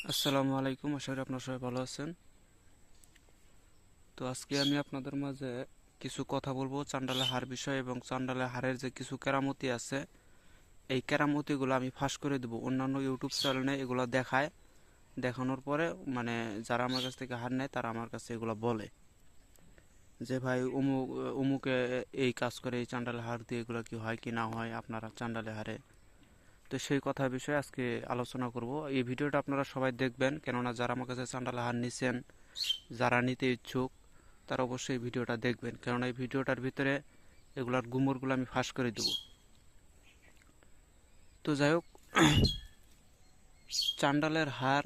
আসসালামু আলাইকুম, আশা করি আপনারা সবাই ভালো আছেন। তো আজকে আমি আপনাদের মাঝে কিছু কথা বলবো চান্ডালের হার বিষয় এবং চান্ডালের হারের যে কিছু কেরামতি আছে, এই কেরামতিগুলো আমি ফাঁস করে দেবো। অন্যান্য ইউটিউব চ্যানেলে এগুলো দেখায়, দেখানোর পরে মানে যারা আমার কাছ থেকে হার নেয় তারা আমার কাছে এগুলো বলে যে ভাই অমুকে এই কাজ করে, এই চান্ডালের হার দিয়ে এগুলো কি হয় কি না হয় আপনারা চান্ডালের হারে। তো সেই কথা বিষয়ে আজকে আলোচনা করব। এই ভিডিওটা আপনারা সবাই দেখবেন, কেননা যারা আমার কাছে চান্ডালের হার নিছেন, যারা নিতে ইচ্ছুক, তারা অবশ্যই ভিডিওটা দেখবেন, কারণ এই ভিডিওটার ভিতরে এগুলার গুমরগুলো আমি ফাঁস করে দেব। তো যাই হোক, চান্ডালের হার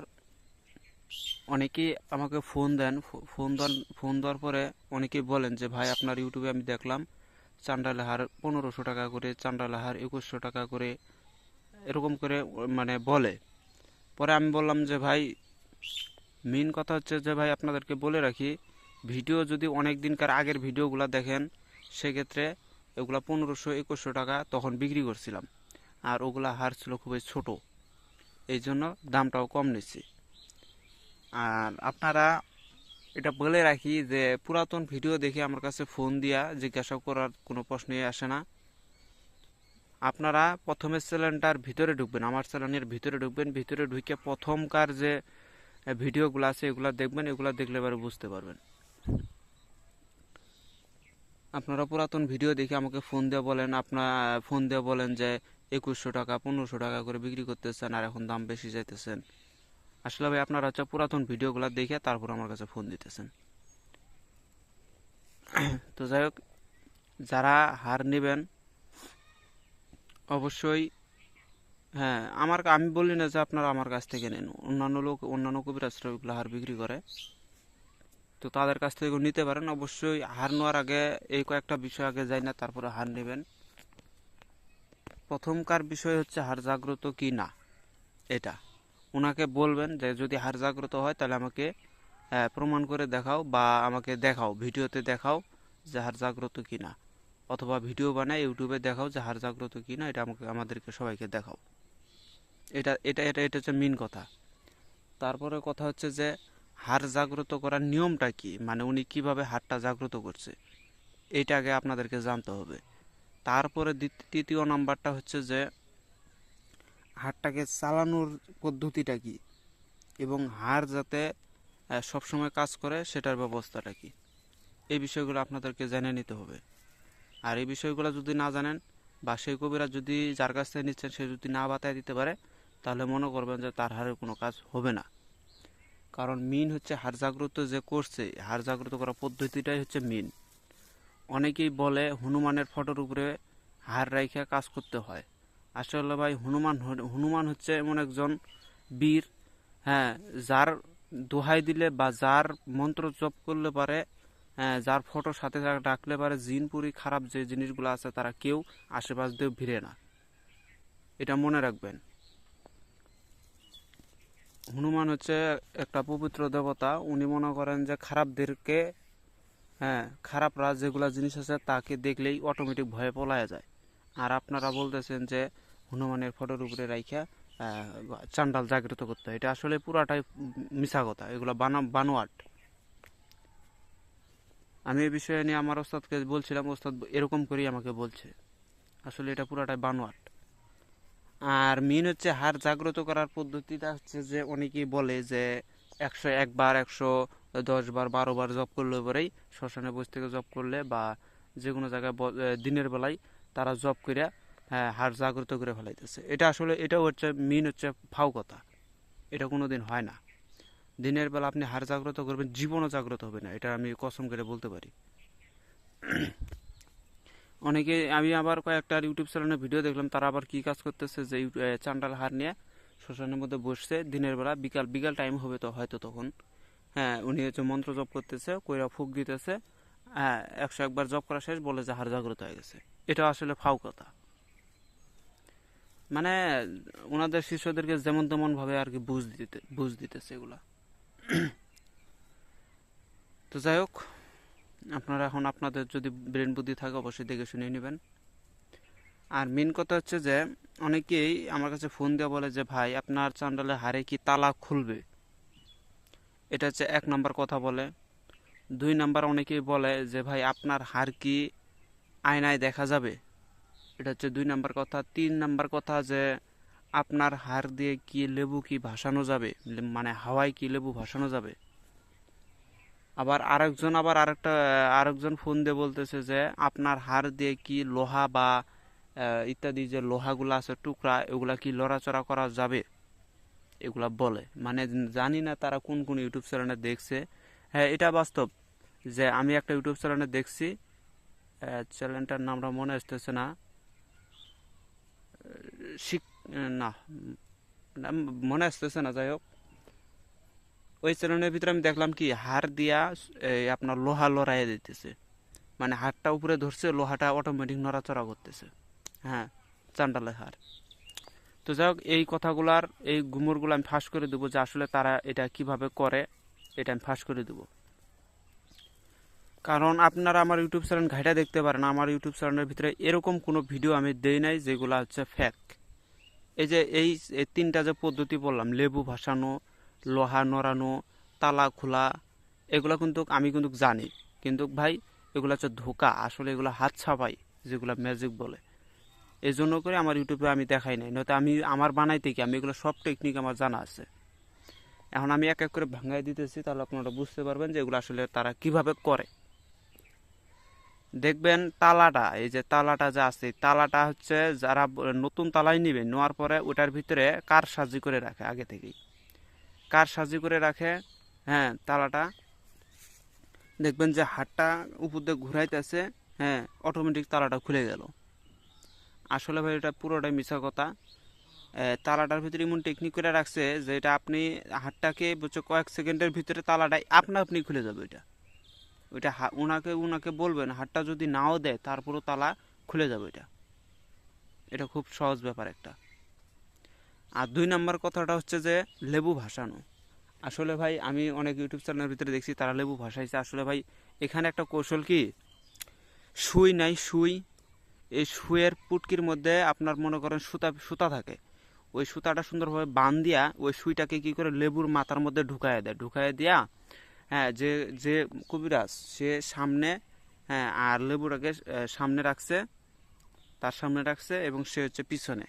অনেকেই আমাকে ফোন দেন। ফোন দেওয়ার পরে অনেকেই বলেন যে ভাই আপনার ইউটিউবে আমি দেখলাম চান্ডালের হার 1500 টাকা করে, চান্ডালের হার 2100 টাকা করে, এরকম করে মানে বলে। পরে আমি বললাম যে ভাই, মেন কথা হচ্ছে যে ভাই আপনাদেরকে বলে রাখি, ভিডিও যদি অনেক দিনকার আগের ভিডিওগুলো দেখেন, সেক্ষেত্রে এগুলা 1500 2100 টাকা তখন বিক্রি করছিলাম, আর ওগুলা হার ছিল খুবই ছোট, এই জন্য দামটাও কম নিচ্ছি। আর আপনারা এটা বলে রাখি যে পুরাতন ভিডিও দেখে আমার কাছে ফোন দিয়া জিজ্ঞাসা করার কোনো প্রশ্নই আসে না। আপনারা প্রথমে চ্যানেলটার ভিতরে ঢুকবেন, আমার চ্যানেলের ভিতরে ঢুকবেন, ভিতরে ঢুকে প্রথমকার যে ভিডিওগুলো আছে এগুলো দেখবেন, এগুলো দেখলে এবারে বুঝতে পারবেন। আপনারা পুরাতন ভিডিও দেখে আমাকে ফোন দিয়ে বলেন যে 2100 টাকা 1500 টাকা করে বিক্রি করতেছেন আর এখন দাম বেশি যাইতেছেন। আসলে ভাই আপনারা হচ্ছে পুরাতন ভিডিওগুলো দেখে তারপর আমার কাছে ফোন দিতেছেন। তো যাই হোক, যারা হার নেবেন অবশ্যই, হ্যাঁ, আমি বলি না যে আপনারা আমার কাছ থেকে নেন, অন্যান্য কবিরাজরা ওইগুলো হার বিক্রি করে, তো তাদের কাছ থেকে নিতে পারেন। অবশ্যই হার নেওয়ার আগে এই কয়েকটা বিষয় আগে যাই না, তারপরে হার নেবেন। প্রথমকার বিষয় হচ্ছে হাড় জাগ্রত কি না, এটা ওনাকে বলবেন যে যদি হাড় জাগ্রত হয় তাহলে আমাকে প্রমাণ করে দেখাও, বা আমাকে দেখাও, ভিডিওতে দেখাও যে হাড় জাগ্রত কি না, অথবা ভিডিও বানায় ইউটিউবে দেখাও যে হাড় জাগ্রত কি না, এটা আমাদেরকে সবাইকে দেখাও। এটা হচ্ছে মেন কথা। তারপরে কথা হচ্ছে যে হাড় জাগ্রত করার নিয়মটা কি, মানে উনি কিভাবে হাড়টা জাগ্রত করছে, এইটা আগে আপনাদেরকে জানতে হবে। তারপরে তৃতীয় নাম্বারটা হচ্ছে যে হাড়টাকে চালানোর পদ্ধতিটা কি, এবং হাড় যাতে সবসময় কাজ করে সেটার ব্যবস্থাটা কি, এই বিষয়গুলো আপনাদেরকে জেনে নিতে হবে। আর এই বিষয়গুলো যদি না জানেন, বা সেই কবিরা যদি যার কাছ থেকে নিচ্ছেন সে যদি না বাতায় দিতে পারে, তাহলে মনে করবেন যে তার হাড়ের কোনো কাজ হবে না। কারণ মেন হচ্ছে হাড় জাগ্রত যে করছে, হাড় জাগ্রত করার পদ্ধতিটাই হচ্ছে মেন। অনেকেই বলে হনুমানের ফটোর উপরে হাড় রাইখা কাজ করতে হয়। আসলে ভাই হনুমান হচ্ছে এমন একজন বীর, হ্যাঁ, যার দোহাই দিলে বা যার মন্ত্র জপ করলে পারে, হ্যাঁ, যার ফটো সাথে রাখলে পারে জিনপুরি খারাপ যে জিনিসগুলো আছে তারা কেউ আশেপাশ দিয়ে ভিড়ে না, এটা মনে রাখবেন। হনুমান হচ্ছে একটা পবিত্র দেবতা, উনি মনে করেন যে খারাপদেরকে, হ্যাঁ, খারাপরা যেগুলা জিনিস আছে তাকে দেখলেই অটোমেটিক ভয়ে পলায় যায়। আর আপনারা বলতেছেন যে হনুমানের ফটোর উপরে রাইখা চান্ডাল জাগ্রত করতে হয়, এটা আসলে পুরাটাই মিছা কথা, এগুলো বানোয়াট। আমি এই বিষয়ে নিয়ে আমার ওস্তাদকে বলছিলাম, ওস্তাদ এরকম করেই আমাকে বলছে, আসলে এটা পুরাটাই বানোয়াট। আর মেন হচ্ছে হাড় জাগ্রত করার পদ্ধতিটা হচ্ছে যে অনেকেই বলে যে 101 বার 110 বার 12 বার জব করলে পরেই, শ্মশানে বসে থেকে জব করলে বা যে কোনো জায়গায় দিনের বেলায় তারা জব করে হাড় জাগ্রত করে ফেলাইতেছে, এটা আসলে এটাও হচ্ছে মেন হচ্ছে ফাও কথা, এটা কোনো দিন হয় না। দিনের বেলা আপনি হাড় জাগ্রত করবেন, জীবনও জাগ্রত হবে না, এটা আমি কসম করে বলতে পারি। আমি আবার কয়েকটা ইউটিউব চ্যানেলে ভিডিও দেখলাম, তারা আবার কি কাজ করতেছে যে চান্ডাল হার নিয়ে শ্মশানের মধ্যে বসছে দিনের বেলা, বিকাল বিকাল টাইম হবে তো হয়তো তখন, হ্যাঁ, উনি হচ্ছে মন্ত্র জপ করতেছে, কইরা ফুক দিতেছে, হ্যাঁ, 101 বার জপ করা শেষ, বলে যে হাড় জাগ্রত হয়ে গেছে। এটা আসলে ফাও কথা, মানে ওনাদের শিষ্যদেরকে যেমন তেমন ভাবে আর কি বুঝ দিতেছে এগুলা। তো যাই হোক, আপনারা এখন আপনাদের যদি ব্রেন বুদ্ধি থাকে অবশ্যই দেখে শুনে নেবেন। আর মেন কথা হচ্ছে যে অনেকেই আমার কাছে ফোন দিয়ে বলে যে ভাই আপনার চ্যানেলের হারে কি তালা খুলবে, এটা হচ্ছে 1 নম্বর কথা বলে। 2 নম্বর অনেকেই বলে যে ভাই আপনার হার কি আয়নায় দেখা যাবে, এটা হচ্ছে 2 নম্বর কথা। 3 নম্বর কথা যে আপনার হার দিয়ে কি লেবু কি ভাসানো যাবে, মানে হাওয়ায় কি লেবু ভাসানো যাবে। আবার আরেকজন ফোন দিয়ে বলতেছে যে আপনার হাড় দিয়ে কি লোহা বা ইত্যাদি যে লোহাগুলো আছে টুকরা, এগুলা কি লড়াচড়া করা যাবে, এগুলা বলে। মানে জানি না তারা কোন কোন ইউটিউব চ্যানেলে দেখছে। হ্যাঁ, এটা বাস্তব যে আমি একটা ইউটিউব চ্যানেলে দেখছি, চ্যানেলটার নামটা মনে আসতেছে না, শিক না নাম মনে আসতেছে না, যাই হোক ওই চ্যানেলের ভিতরে আমি দেখলাম কি হাড় দিয়া আপনার লোহা লড়াইয়া দিতেছে, মানে হাড়টা উপরে ধরছে, লোহাটা অটোমেটিক নড়াচড়া করতেছে। হ্যাঁ, চান্ডালের হাড়। তো যাই হোক এই কথাগুলার এই গুমরগুলো আমি ফাঁস করে দেবো যে আসলে তারা এটা কিভাবে করে, এটা আমি ফাঁস করে দেবো। কারণ আপনারা আমার ইউটিউব চ্যানেল ঘাইটা দেখতে পারেন, আমার ইউটিউব চ্যানেলের ভিতরে এরকম কোনো ভিডিও আমি দেই নাই যেগুলো হচ্ছে ফ্যাক। এই যে এই 3টা যে পদ্ধতি বললাম, লেবু ভাসানো, লোহা নড়ানো, তালা খোলা, এগুলো কিন্তু আমি কিন্তু জানি, কিন্তু ভাই এগুলো হচ্ছে ধোকা, আসলে এগুলো হাত ছাপাই, যেগুলো ম্যাজিক বলে। এই জন্য করে আমার ইউটিউবে আমি দেখাই নাই, নয়তো আমি আমার বানাইতে কি আমি এগুলো সব টেকনিক আমার জানা আছে। এখন আমি এক এক করে ভাঙাই দিতেছি, তাহলে আপনারা বুঝতে পারবেন যে এগুলো আসলে তারা কিভাবে করে। দেখবেন তালাটা, এই যে তালাটা যে আছে, তালাটা হচ্ছে যারা নতুন তালাই নিবে, নেওয়ার পরে ওটার ভিতরে কার সাজি করে রাখে আগে থেকেই, কার সাজি করে রাখে। হ্যাঁ, তালাটা দেখবেন যে হাতটা উপর দিয়ে ঘুরাইতেছে, হ্যাঁ অটোমেটিক তালাটা খুলে গেল। আসলে ভাই এটা পুরোটাই মিছা কথা। তালাটার ভিতরে এমন টেকনিক করে রাখছে যে এটা আপনি হাতটাকে বলছে কয়েক সেকেন্ডের ভিতরে তালাটা আপনা আপনি খুলে যাবে। ওইটা ওইটা ওনাকে ওনাকে বলবেন, হাতটা যদি নাও দেয় তারপরও তালা খুলে যাবে। এটা এটা খুব সহজ ব্যাপার একটা। আর 2 নম্বর কথাটা হচ্ছে যে লেবু ভাসানো। আসলে ভাই আমি অনেক ইউটিউব চ্যানেলের ভিতরে দেখছি তারা লেবু ভাসাইছে। আসলে ভাই এখানে একটা কৌশল কি, সুই নাই, সুই, এই সুইয়ের পুটকির মধ্যে আপনার মনে করেন সুতা সুতা থাকে, ওই সুতাটা সুন্দরভাবে বান দিয়া ওই সুইটাকে কি করে লেবুর মাথার মধ্যে ঢুকায় দেয়, ঢুকায় দিয়া হ্যাঁ যে যে কবিরাজ সে সামনে, হ্যাঁ আর লেবুটাকে সামনে রাখছে, তার সামনে রাখছে এবং সে হচ্ছে পিছনে।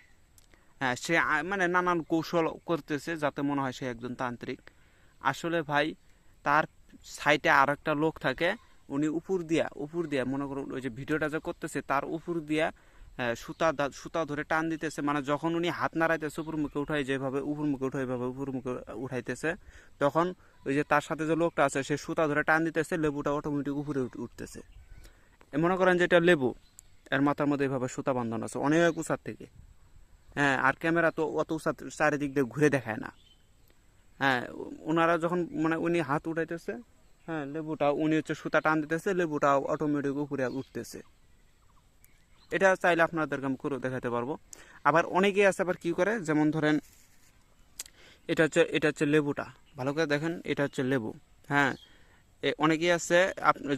হ্যাঁ সে মানে নানান কৌশল করতেছে যাতে মনে হয় সে একজন তান্ত্রিক। আসলে ভাই তার সাইডে আর একটা লোক থাকে, উনি উপর দিয়া মনে করুন ওই যে ভিডিওটা যে করতেছে তার উপর দিয়া সুতা ধরে টান দিতেছে, মানে যখন উনি হাত নাড়াইতেছে উপর মুখে উঠাই, যেভাবে উপর মুখে উঠাই এভাবে উপর মুখে উঠাইতেছে, তখন ওই যে তার সাথে যে লোকটা আছে সে সুতা ধরে টান দিতেছে, লেবুটা অটোমেটিক উপরে উঠতেছে। মনে করেন যে এটা লেবু, এর মাথার মধ্যে এভাবে সুতা বাঁধানো আছে অনেক উঁচার থেকে। হ্যাঁ, আর ক্যামেরা তো অত উঁচা চারিদিক দিয়ে ঘুরে দেখায় না। হ্যাঁ, ওনারা যখন মানে উনি হাত উঠাইতেছে, হ্যাঁ লেবুটা উনি হচ্ছে সুতা টান দিতেছে, লেবুটা অটোমেটিক উপরে উঠতেছে। এটা চাইলে আপনাদেরকে আমি করে দেখাতে পারবো। আবার অনেকেই আছে আবার কি করে, যেমন ধরেন এটা হচ্ছে লেবুটা, ভালো করে দেখেন, এটা হচ্ছে লেবু। হ্যাঁ, অনেকেই আছে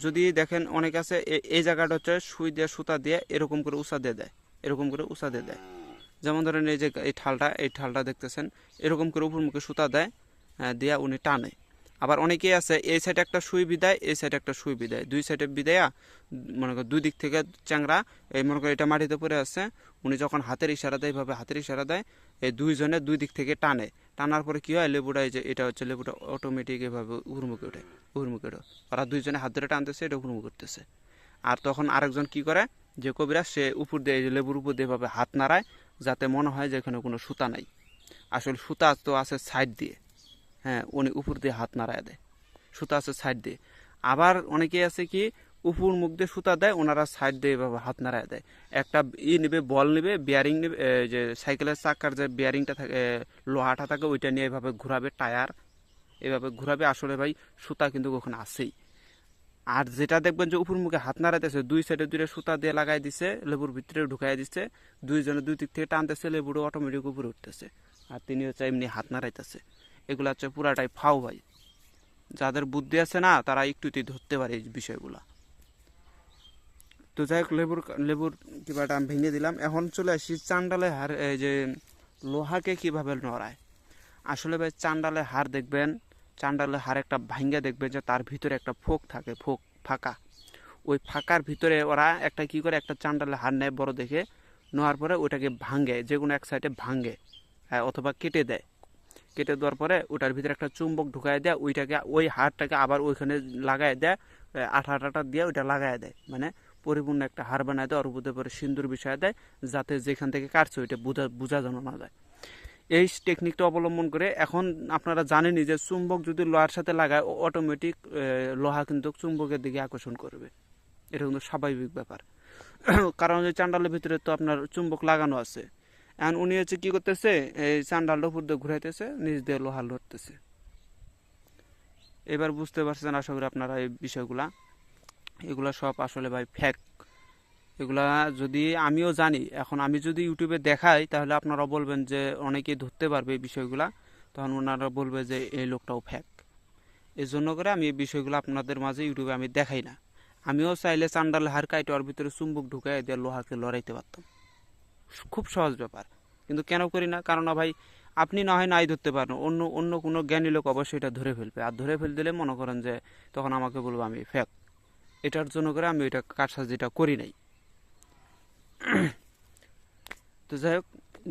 যদি দেখেন, অনেকে আছে এই জায়গাটা হচ্ছে সুই দিয়ে সুতা দিয়ে এরকম করে উষা দিয়ে দেয়, এরকম করে উষা দিয়ে দেয়। যেমন ধরেন এই যে এই ঠালটা দেখতেছেন, এরকম করে উপর মুখে সুতা দেয়, দিয়া উনি টানে। আবার অনেকেই আছে এই সাইডে একটা সুই বিদায়, এই সাইডে একটা সুই বিদায়, দুই সাইডে বিদায়া মনে করেন দুই দিক থেকে চ্যাংরা, এই মনে করেন এটা মাটিতে পড়ে আছে, উনি যখন হাতের ইশারা দেয়, এইভাবে হাতের ইশারা দেয়, এই দুইজনে দুই দিক থেকে টানে, টানার পরে কি হয়, লেবুটা এই যে এটা হচ্ছে লেবুটা অটোমেটিক এভাবে উপরমুখে ওঠে, উপরমুখে ওঠে। ওরা দুইজনে হাত ধরে টানতেছে, এটা উপরমুখ করতেছে। আর তখন আরেকজন কি করে, যে কবিরা সে উপর দিয়ে লেবুর উপর দিয়ে এভাবে হাত নাড়ায়, যাতে মনে হয় যে এখানে কোনো সুতা নাই, আসলে সুতা তো আছে সাইড দিয়ে। হ্যাঁ, উনি উপর দিয়ে হাত নাড়ায় দেয়, সুতা আছে সাইড দিয়ে। আবার অনেকেই আছে কি উপর মুখ দিয়ে সুতা দেয়, ওনারা সাইড দিয়ে এভাবে হাত নাড়ায় দেয়। একটা নিবে, বল নিবে, বিয়ারিং নিবে, যে সাইকেলের চাকার যে বিয়ারিংটা থাকে, লোহাটা থাকে, ওইটা নিয়ে এভাবে ঘুরাবে, টায়ার এভাবে ঘুরাবে। আসলে ভাই সুতা কিন্তু ওখানে আছেই। আর যেটা দেখবেন যে উপর মুখে হাত নাড়াইতেছে, দুই সাইডে দুইটা সুতা দিয়ে লাগাই দিছে, লেবুর ভিতরে ঢুকাই দিচ্ছে, দুইজনে দুই দিক থেকে টানতেছে, লেবুটা অটোমেটিক উপরে উঠতেছে, আর তিনি হচ্ছে এমনি হাত নাড়াইতেছে। এগুলো হচ্ছে পুরাটাই ফাও ভাই। যাদের বুদ্ধি আছে না, তারা একটুতেই ধরতে পারে এই বিষয়গুলা। তো যাই হোক লেবুর কিবাটা আমি ভেঙে দিলাম। এখন চলে আসি চান্ডালে হার, এই যে লোহাকে কিভাবে নড়ায়। আসলে ভাই চান্ডালে হার দেখবেন, চান্ডালে হার একটা ভাঙ্গা দেখবেন যে তার ভিতরে একটা ফোক থাকে, ফোক ফাঁকা। ওই ফাঁকার ভিতরে ওরা একটা কি করে, একটা চান্ডালে হার নেয় বড় দেখে, নেওয়ার পরে ওটাকে ভাঙে, যে কোনো এক সাইডে ভাঙে, অথবা কেটে দেয়। কেটে দেওয়ার পরে ওটার ভিতরে একটা চুম্বক ঢুকাই দেয়, ওইটাকে ওই হাড়টাকে আবার ওইখানে লাগাই দেয়, আঠা দিয়ে ওইটা লাগাই দেয়, মানে পরিপূর্ণ একটা হাড় বানায় দেয়, ওর উপরে পরে সিন্দুর বিষয় দেয়, যাতে যেখান থেকে কাটছে ওইটা বোঝা যেন না যায়। এই টেকনিকটা অবলম্বন করে এখন আপনারা জানেনই যে চুম্বক যদি লোহার সাথে লাগায়, অটোমেটিক লোহা কিন্তু চুম্বকের দিকে আকর্ষণ করবে। এটা কিন্তু স্বাভাবিক ব্যাপার। কারণ ওই চান্ডালের ভিতরে তো আপনার চুম্বক লাগানো আছে। এখন উনি হচ্ছে কি করতেছে, এই চান্ডালটা উপর দিয়ে ঘুরাইতেছে, নিচ দিয়ে লোহা লড়তেছে। এবার বুঝতে পারছেন আশা করি আপনারা এই বিষয়গুলা। এগুলা সব আসলে ভাই ফ্যাক। এগুলা যদি আমিও জানি, এখন আমি যদি ইউটিউবে দেখাই তাহলে আপনারা বলবেন যে অনেকেই ধরতে পারবে এই বিষয়গুলা, তখন ওনারা বলবে যে এই লোকটাও ফ্যাক। এই জন্য করে আমি এই বিষয়গুলো আপনাদের মাঝে ইউটিউবে আমি দেখাই না। আমিও চাইলে চান্ডাল হার কাইটে ওর ভিতরে চুম্বক ঢুকাই দিয়ে লোহাকে লড়াইতে পারতাম, খুব সহজ ব্যাপার। কিন্তু কেন করি না, কারণ ভাই আপনি না হয় নাই ধরতে পারেন, অন্য অন্য কোনো জ্ঞানী লোক অবশ্যই এটা ধরে ফেলবে, আর ধরে ফেল দিলে মনে করেন যে তখন আমাকে বলবো আমি ফ্যাক। এটার জন্য করে আমি ওইটা কারসাজিটা করি নাই। তো যাই হোক,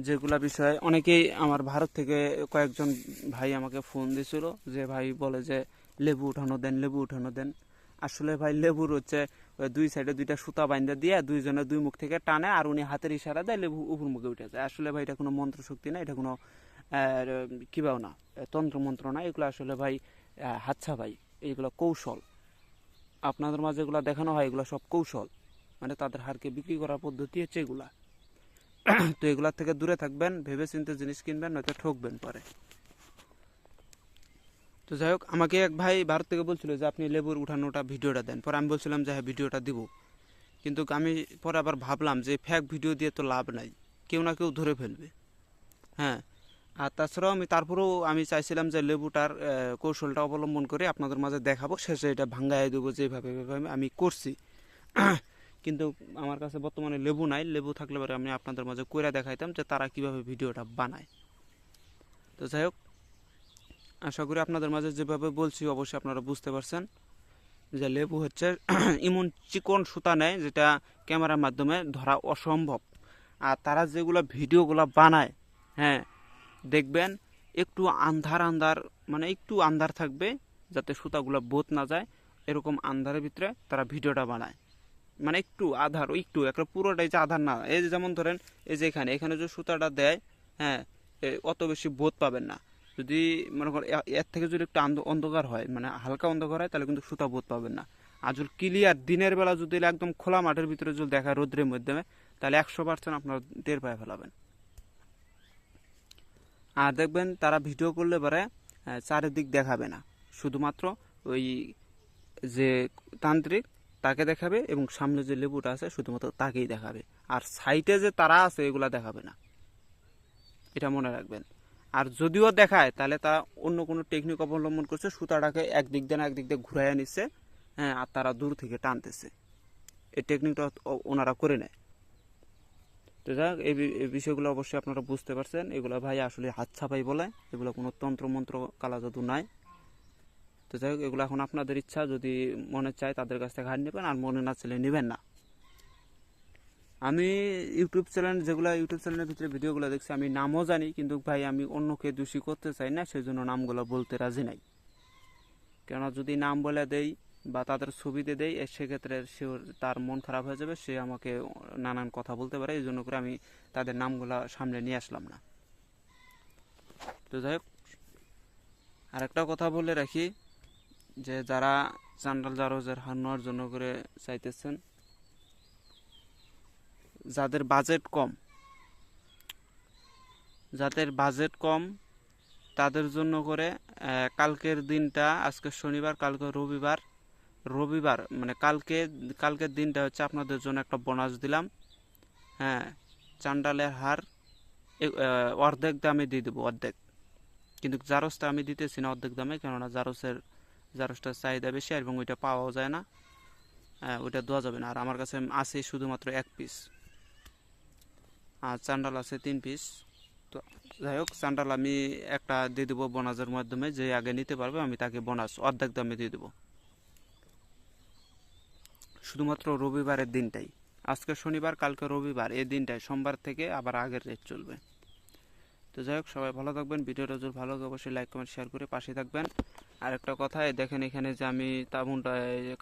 যেগুলা বিষয় অনেকেই আমার ভারত থেকে কয়েকজন ভাই আমাকে ফোন দিছিল, যে ভাই বলে যে লেবু উঠানো দেন, লেবু উঠানো দেন। আসলে ভাই লেবুর হচ্ছে ওই দুই সাইডে দুইটা সুতা বাইন্ধা দিয়ে দুইজনে দুই মুখ থেকে টানে, আর উনি হাতের ইশারা দেয়, লেবু উপর মুখে উঠে যায়। আসলে ভাই এটা কোনো মন্ত্র শক্তি না, এটা কোনো কিবাও না, তন্ত্র মন্ত্র না, এগুলো আসলে ভাই হাচ্ছা ভাই, এইগুলো কৌশল। আপনাদের মাঝে এগুলো দেখানো হয়, এগুলো সব কৌশল, মানে তাদের হারকে বিক্রি করার পদ্ধতি হচ্ছে এগুলা। তো এগুলার থেকে দূরে থাকবেন, ভেবে চিন্তে জিনিস কিনবেন, নয়তো ঠকবেন পরে। তো যাই হোক, আমাকে এক ভাই ভারত থেকে বলছিল যে আপনি লেবুর উঠানোটা ভিডিওটা দেন। পরে আমি বলছিলাম যে হ্যাঁ ভিডিওটা দিব, কিন্তু আমি পরে আবার ভাবলাম যে ফেক ভিডিও দিয়ে তো লাভ নাই, কেউ না কেউ ধরে ফেলবে। হ্যাঁ, আর তাছাড়াও তারপরেও আমি চাইছিলাম যে লেবুটার কৌশলটা অবলম্বন করে আপনাদের মাঝে দেখাবো, শেষে এটা ভাঙ্গাই দেবো যেভাবে আমি করছি। কিন্তু আমার কাছে বর্তমানে লেবু নাই, লেবু থাকলে পরে আমি আপনাদের মাঝে কইরা দেখাইতাম যে তারা কিভাবে ভিডিওটা বানায়। তো যাই হোক, আশা করি আপনাদের মাঝে যেভাবে বলছি অবশ্যই আপনারা বুঝতে পারছেন যে লেবু হচ্ছে এমন চিকন সুতা নেয় যেটা ক্যামেরার মাধ্যমে ধরা অসম্ভব। আর তারা যেগুলো ভিডিওগুলো বানায়, হ্যাঁ দেখবেন একটু আন্ধার, মানে একটু আন্ধার থাকবে যাতে সুতাগুলো বোধ না যায়, এরকম আন্ধারের ভিতরে তারা ভিডিওটা বানায়। মানে একটু আধার, একটু একটা পুরোটাই যে আধার না। এই যে যেমন ধরেন এই যে এখানে যে সুতাটা দেয়, হ্যাঁ অত বেশি বোধ পাবেন না। যদি মনে করেন এর থেকে যদি একটু অন্ধকার হয়, মানে হালকা অন্ধকার হয়, তাহলে কিন্তু সুতা বোধ পাবেন না। আর যদি ক্লিয়ার দিনের বেলা যদি একদম খোলা মাঠের ভিতরে যদি দেখা রোদ্রের মাধ্যমে, তাহলে 100% আপনারা টের পায়ে ফেলাবেন। আর দেখবেন তারা ভিডিও করলে পরে চারিদিক দেখাবে না, শুধুমাত্র ওই যে তান্ত্রিক তাকে দেখাবে, এবং সামনে যে লেবুটা আছে শুধুমাত্র তাকেই দেখাবে। আর সাইটে যে তারা আছে এগুলা দেখাবে না, এটা মনে রাখবেন। আর যদিও দেখায় তাহলে তারা অন্য কোনো টেকনিক অবলম্বন করছে, সুতাটাকে একদিক দিয়ে ঘুরাইয়া নিচ্ছে, হ্যাঁ, আর তারা দূর থেকে টানতেছে। এই টেকনিকটা ওনারা করে নেয়। তো যাক, এই বিষয়গুলো অবশ্যই আপনারা বুঝতে পারছেন। এগুলো ভাই আসলে হাত ছাপাই বলে, এগুলো কোনো তন্ত্রমন্ত্র কালা জাদু নাই। তো যাই হোক, এগুলো এখন আপনাদের ইচ্ছা, যদি মনে চায় তাদের কাছ থেকে হার নেবেন, আর মনে না চাইলে নেবেন না। আমি ইউটিউব চ্যানেলের ভিতরে ভিডিওগুলো দেখছি, আমি নামও জানি, কিন্তু ভাই আমি অন্যকে দোষী করতে চাই না, সেই জন্য নামগুলো বলতে রাজি নাই। কেননা যদি নাম বলে দেই বা তাদের ছবিতে দেই, সেক্ষেত্রে সে তার মন খারাপ হয়ে যাবে, সে আমাকে নানান কথা বলতে পারে, এই জন্য করে আমি তাদের নামগুলো সামনে নিয়ে আসলাম না। তো যাই হোক, আরেকটা কথা বলে রাখি, যে যারা চান্ডাল জারোজের হার নেওয়ার জন্য করে চাইতেছেন, যাদের বাজেট কম তাদের জন্য করে কালকের দিনটা, আজকে শনিবার, কালকে রবিবার মানে কালকের দিনটা হচ্ছে আপনাদের জন্য একটা বোনাস দিলাম। হ্যাঁ, চান্ডালের হার অর্ধেক দামে দিয়ে দেবো, অর্ধেক। কিন্তু জারসটা আমি দিতেছি না অর্ধেক দামে, কেননা জারসটার চাহিদা বেশি এবং ওইটা পাওয়াও যায় না। ওইটা দেওয়া যাবে না। আর আমার কাছে আছে শুধুমাত্র 1 পিস, আর চান্ডাল আছে 3 পিস। তো যাই হোক, চান্ডাল আমি একটা দিয়ে দেবো বোনাসের মাধ্যমে, যে আগে নিতে পারবে আমি তাকে বোনাস অর্ধেক দামে দিয়ে দেবো, শুধুমাত্র রবিবারের দিনটাই। আজকে শনিবার, কালকে রবিবার, এই দিনটাই, সোমবার থেকে আবার আগের রেট চলবে। তো যাই হোক, সবাই ভালো থাকবেন। ভিডিওটা যদি ভালো লাগে অবশ্যই লাইক কমেন্ট শেয়ার করে পাশে থাকবেন। আর একটা কথা, দেখেন এখানে যে আমি তাবুনটা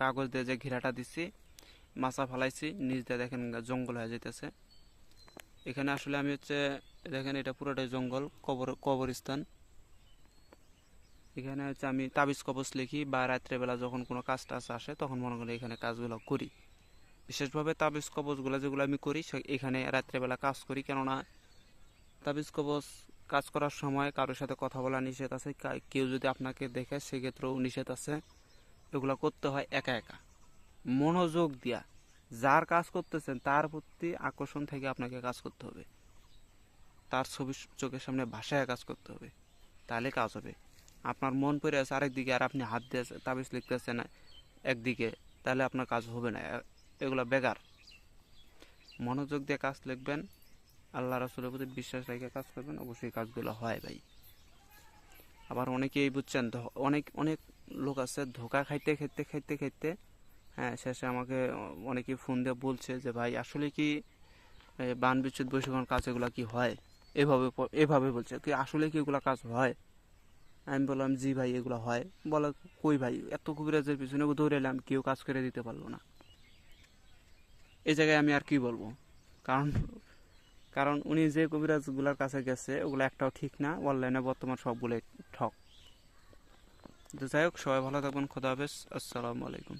কাগজ দিয়ে যে ঘেরাটা দিচ্ছি, মাছা ফালাইছি, নিচ দিয়ে দেখেন জঙ্গল হয়ে যেতেছে। এখানে আসলে আমি দেখেন এটা পুরোটাই জঙ্গল, কবরস্থান। এখানে আমি তাবিজ কবজ লিখি, বা রাত্রেবেলা যখন কোনো কাজ টাজ আসে তখন মনে করি এখানে কাজগুলো করি। বিশেষভাবে তাবিজ কবজগুলো যেগুলো আমি করি এখানে রাত্রেবেলা কাজ করি, কেননা তাবিজ কবজ কাজ করার সময় কারোর সাথে কথা বলা নিষেধ আছে। কেউ যদি আপনাকে দেখে সেক্ষেত্রেও নিষেধ আছে। এগুলো করতে হয় একা একা, মনোযোগ দিয়া। যার কাজ করতেছেন তার প্রতি আকর্ষণ থেকে আপনাকে কাজ করতে হবে, তার ছবি চোখের সামনে ভাষায় কাজ করতে হবে, তাহলে কাজ হবে। আপনার মন পড়ে আছে আরেকদিকে, আর আপনি হাত দিয়ে তাবিজ লিখতেছেন একদিকে, তাহলে আপনার কাজ হবে না। এগুলো বেকার। মনোযোগ দিয়ে কাজ লিখবেন, আল্লাহ রাসূলের প্রতি বিশ্বাস রেখে কাজ করবেন, অবশ্যই কাজগুলো হয় ভাই। আবার অনেকেই বুঝছেন, অনেক অনেক লোক আছে ধোকা খাইতে খাইতে খাইতে খাইতে, হ্যাঁ, শেষে আমাকে অনেকেই ফোন দিয়ে বলছে যে ভাই আসলে কি বান বিচ্যুত বশীকরণ কাজ এগুলো কি হয়, এভাবে এভাবে বলছে, কি আসলে কি এগুলো কাজ হয়? আমি বললাম জি ভাই এগুলো হয়। বলে কই ভাই, এত কবিরাজের পিছনে দৌড়ে এলাম, কেউ কাজ করে দিতে পারলো না। এই জায়গায় আমি আর কি বলবো, কারণ কারণ উনি যে কবিরাজগুলোর কাছে গেছে ওগুলো একটাও ঠিক না। অনলাইনে বর্তমান সবগুলোই ঠক। তো যাই হোক, সবাই ভালো থাকবেন। খোদা হাফেজ। আসসালামু আলাইকুম।